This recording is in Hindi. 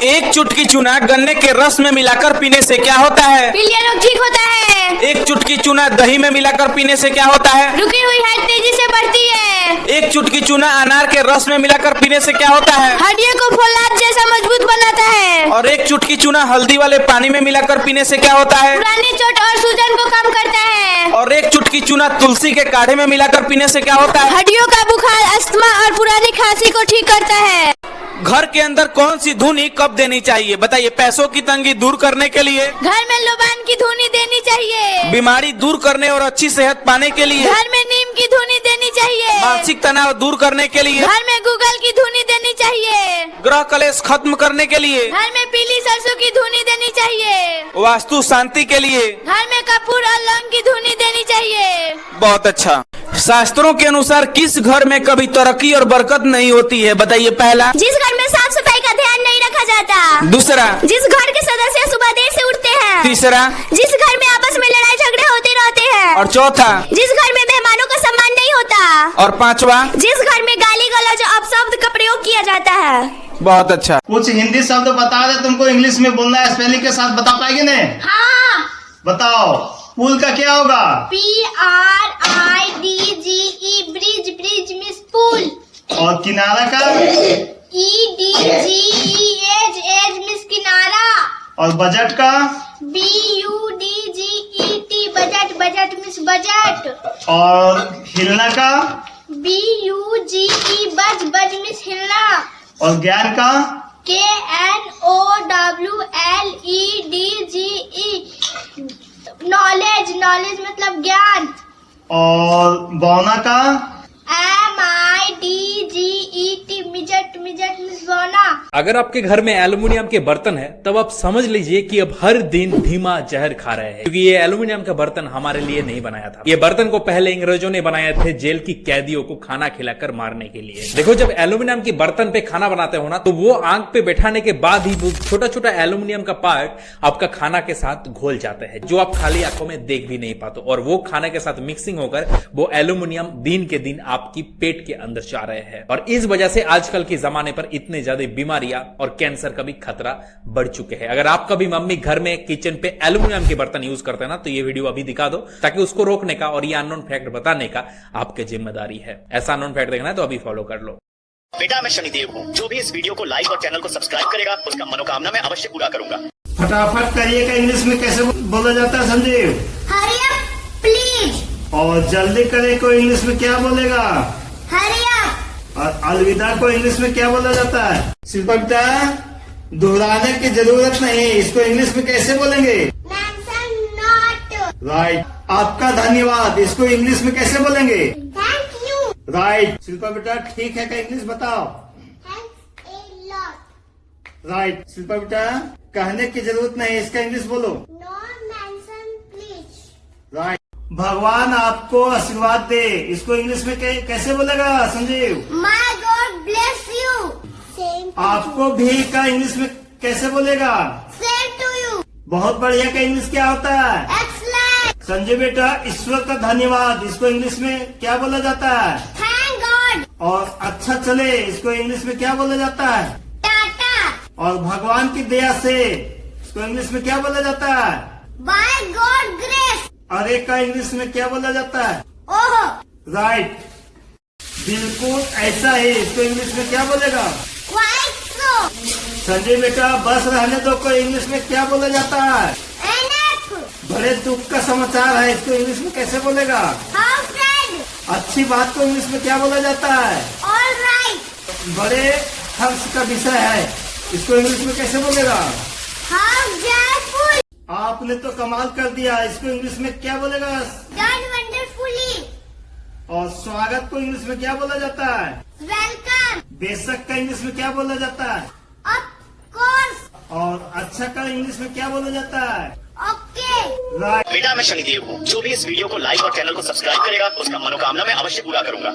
एक चुटकी चूना गन्ने के रस में मिलाकर पीने से क्या होता है? पीलिया रोग ठीक होता है। एक चुटकी चूना दही में मिलाकर पीने से क्या होता है? रुकी हुई हाइट तेजी से बढ़ती है। एक चुटकी चूना अनार के रस में मिलाकर पीने से क्या होता है? हड्डियों को फौलाद जैसा मजबूत बनाता है। और एक चुटकी चूना हल्दी वाले पानी में मिलाकर पीने से क्या होता है? पुरानी चोट और सूजन को कम करता है। और एक चुटकी चूना तुलसी के काढ़े में मिलाकर पीने से क्या होता है? हड्डियों का बुखार, अस्थमा और पुरानी खांसी को ठीक करता है। घर के अंदर कौन सी धुनी कब देनी चाहिए बताइए? पैसों की तंगी दूर करने के लिए, घर में लुबान की धुनी देनी चाहिए। बीमारी दूर करने और अच्छी सेहत पाने के लिए, घर में नीम की धुनी देनी चाहिए। मानसिक तनाव दूर करने के लिए, घर में गूगल की धुनी देनी चाहिए। ग्रह कलेश खत्म करने के लिए, घर में पीली सरसों की धुनी देनी चाहिए। वास्तु शांति के लिए, घर में कपूर और लौंग की धुनी देनी चाहिए। बहुत अच्छा। शास्त्रों के अनुसार किस घर में कभी तरक्की और बरकत नहीं होती है बताइए? पहला, जिस घर में साफ सफाई का ध्यान नहीं रखा जाता। दूसरा, जिस घर के सदस्य सुबह देर से उठते हैं। तीसरा, जिस घर में आपस में लड़ाई झगड़े होते रहते हैं। और चौथा, जिस घर में मेहमानों का सम्मान नहीं होता। और पांचवा, जिस घर में गाली गलौज और अपशब्द का प्रयोग किया जाता है। बहुत अच्छा। कुछ हिंदी शब्द बता दे, तुमको इंग्लिश में बोलना है, स्पेलिंग के साथ बता पाएगी ने? हाँ। बताओ, पुल का क्या होगा? PRIDGE ब्रिज, ब्रिज मींस पुल। और किनारा का? EDGEH, एज मींस किनारा। और बजट का? BUDGET, budget, budget means budget. और हिलना का? BUGE, बज, बज मींस हिलना। और ज्ञान का? KNOWLEDGE, नॉलेज, नॉलेज मतलब ज्ञान। और बौना का? MIDGET, मिजट, मिजट मींस बौना। अगर आपके घर में एल्युमिनियम के बर्तन है तब आप समझ लीजिए कि अब हर दिन धीमा जहर खा रहे हैं, क्योंकि ये एल्युमिनियम का बर्तन हमारे लिए नहीं बनाया था। ये बर्तन को पहले अंग्रेजों ने बनाए थे जेल की कैदियों को खाना खिलाकर मारने के लिए। देखो, जब एल्युमिनियम के बर्तन पे खाना बनाते हो ना, तो वो आंख पे बैठाने के बाद ही वो छोटा छोटा एल्युमिनियम का पार्ट आपका खाना के साथ घोल जाते हैं, जो आप खाली आंखों में देख भी नहीं पाते। और वो खाने के साथ मिक्सिंग होकर वो एल्युमिनियम दिन के दिन आपकी पेट के अंदर जा रहे हैं। और इस वजह से आजकल के जमाने पर इतने ज्यादा बीमारियां और कैंसर का भी खतरा बढ़ चुके हैं। अगर आपका भी मम्मी घर में किचन पे एल्युमिनियम के बर्तन यूज करते हैं ना, तो ये वीडियो अभी दिखा दो, ताकि उसको रोकने का और ये अननोन फैक्ट बताने का आपकी जिम्मेदारी है। ऐसा अननोन फैक्ट देखना है तो अभी फॉलो कर लो। बेटा, मैं शनिदेव हूँ। जो भी इस वीडियो को लाइक और चैनल को सब्सक्राइब करेगा, उसका मनोकामना मैं अवश्य पूरा करूंगा। फटाफट करिए का इंग्लिश में कैसे बोला जाता है संजीव? Hurry up please. और जल्दी करे को इंग्लिश में क्या बोलेगा? Hurry up. और अलविदा को इंग्लिश में क्या बोला जाता है? शिल्पा बेटा, दोहराने की जरूरत नहीं, इसको इंग्लिश में कैसे बोलेंगे? Mention not. राइट। आपका धन्यवाद, इसको इंग्लिश में कैसे बोलेंगे? Thank you. राइट। शिल्पा बेटा, ठीक है का इंग्लिश बताओ। Thanks a lot. Right. Shilpa बेटा, कहने की जरूरत नहीं, इसका इंग्लिश बोलो। No mention please. राइट। भगवान आपको आशीर्वाद दे, इसको इंग्लिश में कैसे बोलेगा Sanjeev? My God bless you. Same आपको भी का इंग्लिश में कैसे बोलेगा? Same to you. बहुत बढ़िया का इंग्लिश क्या होता है? एक्सलेंट। संजय बेटा, ईश्वर का धन्यवाद, इसको इंग्लिश में क्या बोला जाता है? Thank God. और अच्छा चले, इसको इंग्लिश में क्या बोला जाता है? टाटा। और भगवान की दया से, इसको इंग्लिश में क्या बोला जाता है? By God grace. अरे का इंग्लिश में क्या बोला जाता है? ओह। राइट। बिल्कुल ऐसा ही, इसको इंग्लिश में क्या बोलेगा? क्वाइट सो। संजय बेटा, बस रहने दो को इंग्लिश में क्या बोला जाता है? एनएफ। बड़े दुख का समाचार है, इसको इंग्लिश में कैसे बोलेगा? How friend. अच्छी बात को इंग्लिश में क्या बोला जाता है? ऑलराइट। बड़े हर्ष का विषय है, इसको इंग्लिश में कैसे बोलेगा? हाउ जयफुल। आपने तो कमाल कर दिया, इसको इंग्लिश में क्या बोलेगा? Done wonderfully. और स्वागत को इंग्लिश में क्या बोला जाता है? वेलकम। बेशक का इंग्लिश में क्या बोला जाता है? Of course. और अच्छा का इंग्लिश में क्या बोला जाता है? ओके। राइट। बेटा, मैं शनिदेव हूँ। जो भी इस वीडियो को लाइक और चैनल को सब्सक्राइब करेगा, उसका मनोकामना मैं अवश्य पूरा करूंगा।